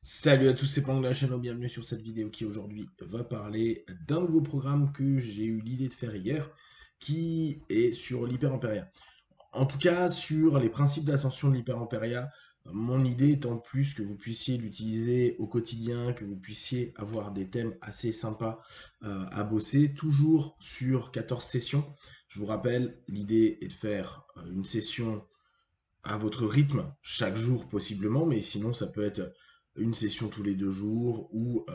Salut à tous, c'est Pang de la chaîne, bienvenue sur cette vidéo qui aujourd'hui va parler d'un nouveau programme que j'ai eu l'idée de faire hier, qui est sur l'Hyper-Impéria. En tout cas, sur les principes d'ascension de l'Hyper-Impéria, mon idée étant plus que vous puissiez l'utiliser au quotidien, que vous puissiez avoir des thèmes assez sympas à bosser, toujours sur 14 sessions. Je vous rappelle, l'idée est de faire une session à votre rythme, chaque jour possiblement, mais sinon ça peut être une session tous les 2 jours ou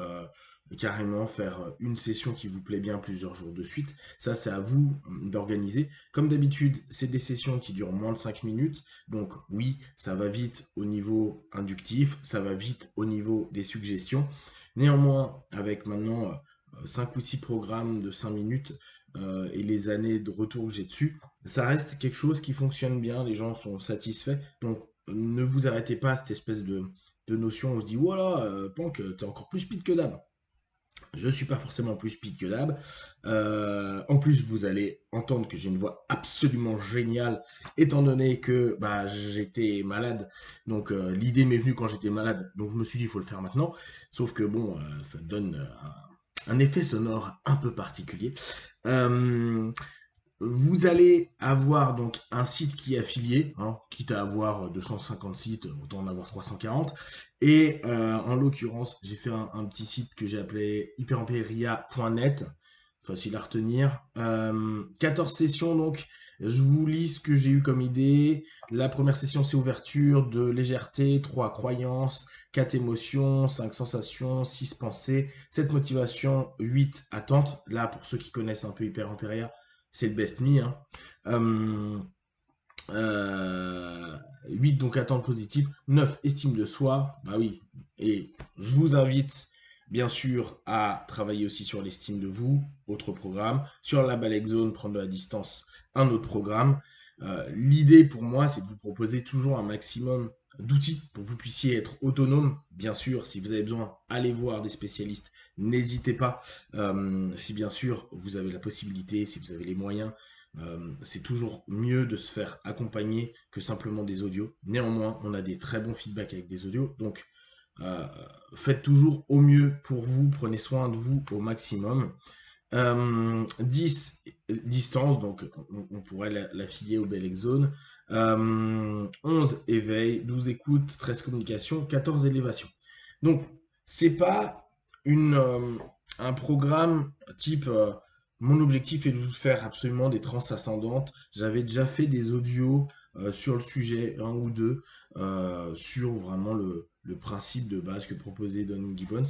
carrément faire une session qui vous plaît bien plusieurs jours de suite. Ça, c'est à vous d'organiser. Comme d'habitude, c'est des sessions qui durent moins de 5 minutes. Donc oui, ça va vite au niveau inductif, ça va vite au niveau des suggestions. Néanmoins, avec maintenant 5 ou 6 programmes de 5 minutes et les années de retour que j'ai dessus, ça reste quelque chose qui fonctionne bien, les gens sont satisfaits. Donc ne vous arrêtez pas à cette espèce de notion où on se dit voilà, Pank, t'es encore plus speed que d'hab. Je ne suis pas forcément plus speed que d'hab. En plus, vous allez entendre que j'ai une voix absolument géniale, étant donné que bah, j'étais malade. Donc l'idée m'est venue quand j'étais malade. Donc je me suis dit, il faut le faire maintenant. Sauf que bon, ça donne un effet sonore un peu particulier. Euh, Vous allez avoir donc un site qui est affilié, hein, quitte à avoir 250 sites, autant en avoir 340. Et en l'occurrence, j'ai fait un petit site que j'ai appelé hyperemperia.net, facile à retenir. 14 sessions donc. Je vous lis ce que j'ai eu comme idée. La première session, c'est ouverture, de légèreté, 3 croyances, 4 émotions, 5 sensations, 6 pensées, 7 motivations, 8 attentes. Là, pour ceux qui connaissent un peu Hyper c'est le best me. Hein. Euh, euh, 8 donc attentes positives, 9 estime de soi, bah oui, et je vous invite bien sûr à travailler aussi sur l'estime de vous, autre programme, sur la Balek Zone, prendre de la distance, un autre programme. L'idée pour moi, c'est de vous proposer toujours un maximum d'outils pour que vous puissiez être autonome. Bien sûr, si vous avez besoin, allez voir des spécialistes, n'hésitez pas. Si bien sûr vous avez la possibilité, si vous avez les moyens, c'est toujours mieux de se faire accompagner que simplement des audios. Néanmoins, on a des très bons feedbacks avec des audios. Donc, euh, faites toujours au mieux pour vous. Prenez soin de vous au maximum. 10 distance, donc on pourrait l'affilier au Bell Zone. 11 éveil, 12 écoute, 13 communication, 14 élévation. Donc, c'est pas un programme type mon objectif est de vous faire absolument des trans ascendantes. J'avais déjà fait des audios sur le sujet, un ou deux, sur vraiment le principe de base que proposait Don Gibbons.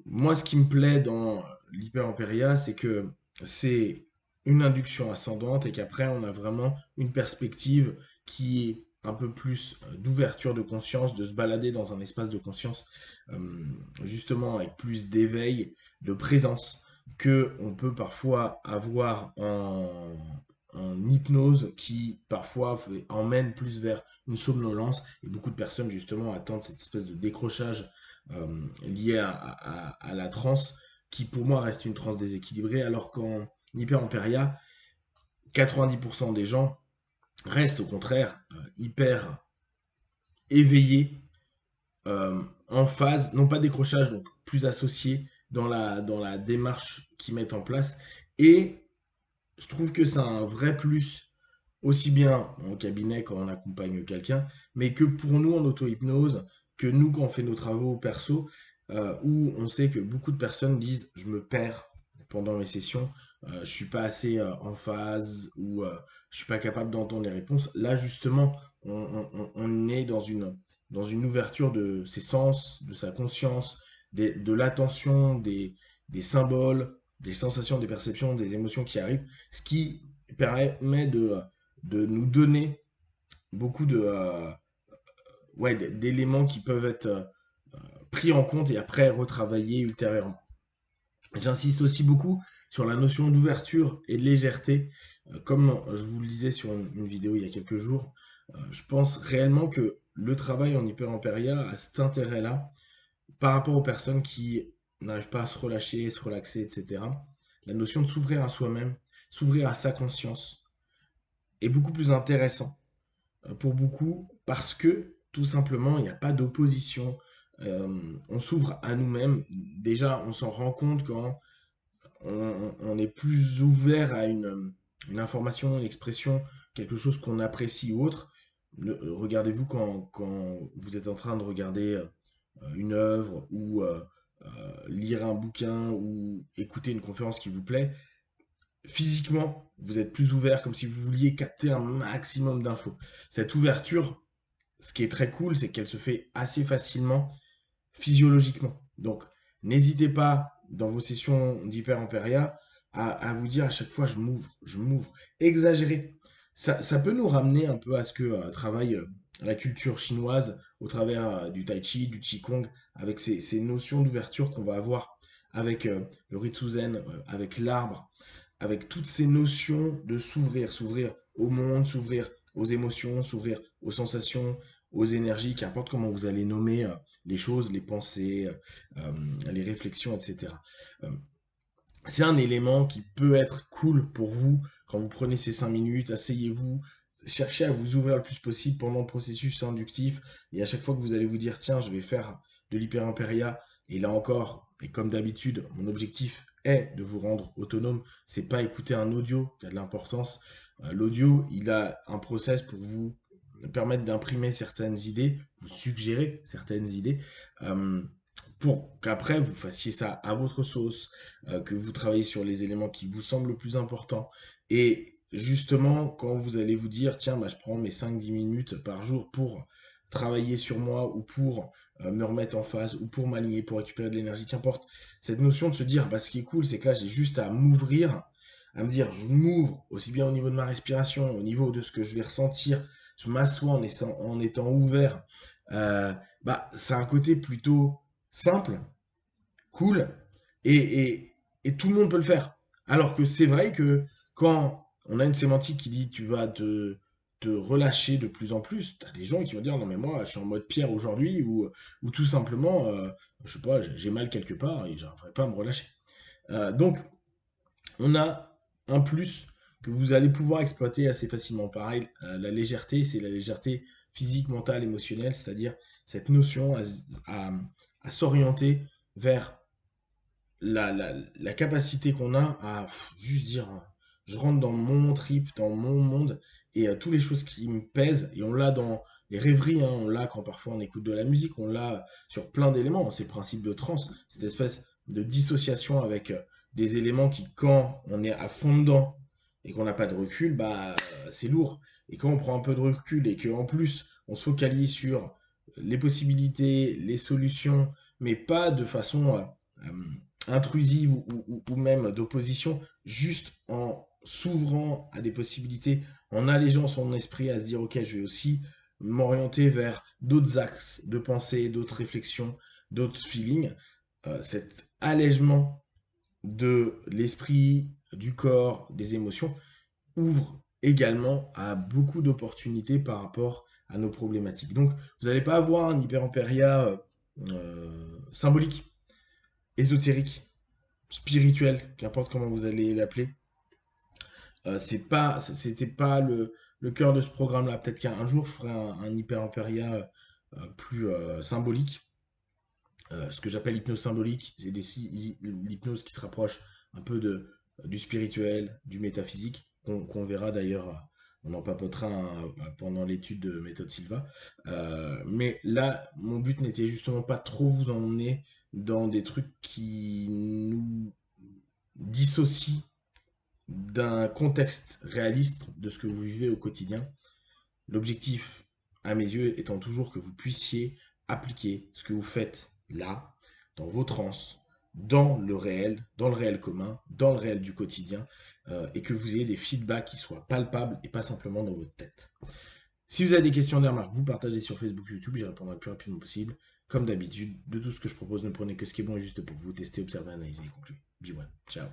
Moi, ce qui me plaît dans l'Hyper c'est que c'est une induction ascendante et qu'après, on a vraiment une perspective qui est un peu plus d'ouverture de conscience, de se balader dans un espace de conscience, justement avec plus d'éveil, de présence, que on peut parfois avoir en hypnose qui parfois emmène plus vers une somnolence et beaucoup de personnes justement attendent cette espèce de décrochage lié à la transe, qui pour moi reste une transe déséquilibrée, alors qu'en hyper-emperia, 90% des gens restent au contraire hyper éveillés, en phase, non pas décrochage, donc plus associés dans la démarche qu'ils mettent en place. Et je trouve que c'est un vrai plus, aussi bien en cabinet quand on accompagne quelqu'un, mais que pour nous en auto-hypnose, que nous quand on fait nos travaux perso, où on sait que beaucoup de personnes disent je me perds pendant mes sessions, je suis pas assez en phase ou je suis pas capable d'entendre les réponses. Là justement, on est dans une ouverture de ses sens, de sa conscience, de l'attention, des symboles, des sensations, des perceptions, des émotions qui arrivent, ce qui permet de nous donner beaucoup ouais, d'éléments qui peuvent être pris en compte et après retravaillés ultérieurement. J'insiste aussi beaucoup sur la notion d'ouverture et de légèreté. Comme je vous le disais sur une vidéo il y a quelques jours, je pense réellement que le travail en hyper-impéria a cet intérêt-là par rapport aux personnes qui n'arrivent pas à se relâcher, se relaxer, etc. La notion de s'ouvrir à soi-même, s'ouvrir à sa conscience, est beaucoup plus intéressant pour beaucoup parce que tout simplement il n'y a pas d'opposition, on s'ouvre à nous-mêmes. Déjà, on s'en rend compte quand on est plus ouvert à une information, une expression, quelque chose qu'on apprécie ou autre. Regardez-vous quand vous êtes en train de regarder une œuvre ou lire un bouquin ou écouter une conférence qui vous plaît, physiquement, vous êtes plus ouvert, comme si vous vouliez capter un maximum d'infos. Cette ouverture, ce qui est très cool, c'est qu'elle se fait assez facilement physiologiquement. Donc, n'hésitez pas dans vos sessions d'hyper-impéria à vous dire à chaque fois je m'ouvre. Exagérez. Ça peut nous ramener un peu à ce que travaille la culture chinoise au travers du tai chi, du qigong, avec ces notions d'ouverture qu'on va avoir avec le ritsuzen, avec l'arbre, avec toutes ces notions de s'ouvrir au monde, s'ouvrir aux émotions, s'ouvrir aux sensations, aux énergies, qu'importe comment vous allez nommer les choses, les pensées, les réflexions, etc. Euh, c'est un élément qui peut être cool pour vous quand vous prenez ces 5 minutes, asseyez-vous, cherchez à vous ouvrir le plus possible pendant le processus inductif, et à chaque fois que vous allez vous dire, tiens, je vais faire de l'hyper-impéria, et là encore, et comme d'habitude, mon objectif est de vous rendre autonome, c'est pas écouter un audio qui a de l'importance. L'audio, il a un process pour vous permettre d'imprimer certaines idées, vous suggérer certaines idées, euh, pour qu'après vous fassiez ça à votre sauce, que vous travaillez sur les éléments qui vous semblent le plus importants. Et justement, quand vous allez vous dire, tiens, bah, je prends mes 5-10 minutes par jour pour travailler sur moi ou pour me remettre en phase ou pour m'aligner, pour récupérer de l'énergie, qu'importe, cette notion de se dire, bah, ce qui est cool, c'est que là, j'ai juste à m'ouvrir, à me dire, je m'ouvre aussi bien au niveau de ma respiration, au niveau de ce que je vais ressentir, je m'assois en étant ouvert. Euh, Bah, c'est un côté plutôt simple, cool, et, et tout le monde peut le faire. Alors que c'est vrai que quand on a une sémantique qui dit tu vas te relâcher de plus en plus, t'as des gens qui vont dire non mais moi je suis en mode pierre aujourd'hui ou tout simplement, je sais pas, j'ai mal quelque part et j'arriverai pas à me relâcher. Donc on a un plus que vous allez pouvoir exploiter assez facilement. Pareil, la légèreté, c'est la légèreté physique, mentale, émotionnelle, c'est-à-dire cette notion à s'orienter vers la capacité qu'on a à juste dire, je rentre dans mon trip, dans mon monde, et toutes les choses qui me pèsent, et on l'a dans les rêveries, hein, on l'a quand parfois on écoute de la musique, on l'a sur plein d'éléments, ces principes de transe, cette espèce de dissociation avec des éléments qui, quand on est à fond dedans et qu'on n'a pas de recul, bah c'est lourd. Et quand on prend un peu de recul et qu'en plus on se focalise sur les possibilités, les solutions, mais pas de façon intrusive ou même d'opposition, juste en s'ouvrant à des possibilités, en allégeant son esprit à se dire, ok, je vais aussi m'orienter vers d'autres axes de pensée, d'autres réflexions, d'autres feelings. Cet allègement de l'esprit, du corps, des émotions, ouvre également à beaucoup d'opportunités par rapport à nos problématiques. Donc, vous n'allez pas avoir un hyper-impéria symbolique, ésotérique, spirituel, qu'importe comment vous allez l'appeler. C'était pas le cœur de ce programme-là. Peut-être qu'un jour, je ferai un hyper-impéria plus symbolique. Ce que j'appelle l'hypnose symbolique, c'est l'hypnose qui se rapproche un peu du spirituel, du métaphysique, qu'on verra d'ailleurs, on en papotera pendant l'étude de méthode Silva. Mais là, mon but n'était justement pas trop vous emmener dans des trucs qui nous dissocient d'un contexte réaliste de ce que vous vivez au quotidien. L'objectif, à mes yeux, étant toujours que vous puissiez appliquer ce que vous faites là, dans vos trans, dans le réel commun, dans le réel du quotidien, et que vous ayez des feedbacks qui soient palpables et pas simplement dans votre tête. Si vous avez des questions, des remarques, vous partagez sur Facebook, YouTube, j'y répondrai le plus rapidement possible. Comme d'habitude, de tout ce que je propose, ne prenez que ce qui est bon et juste pour vous. Testez, observez, analysez et concluez. Be one. Ciao.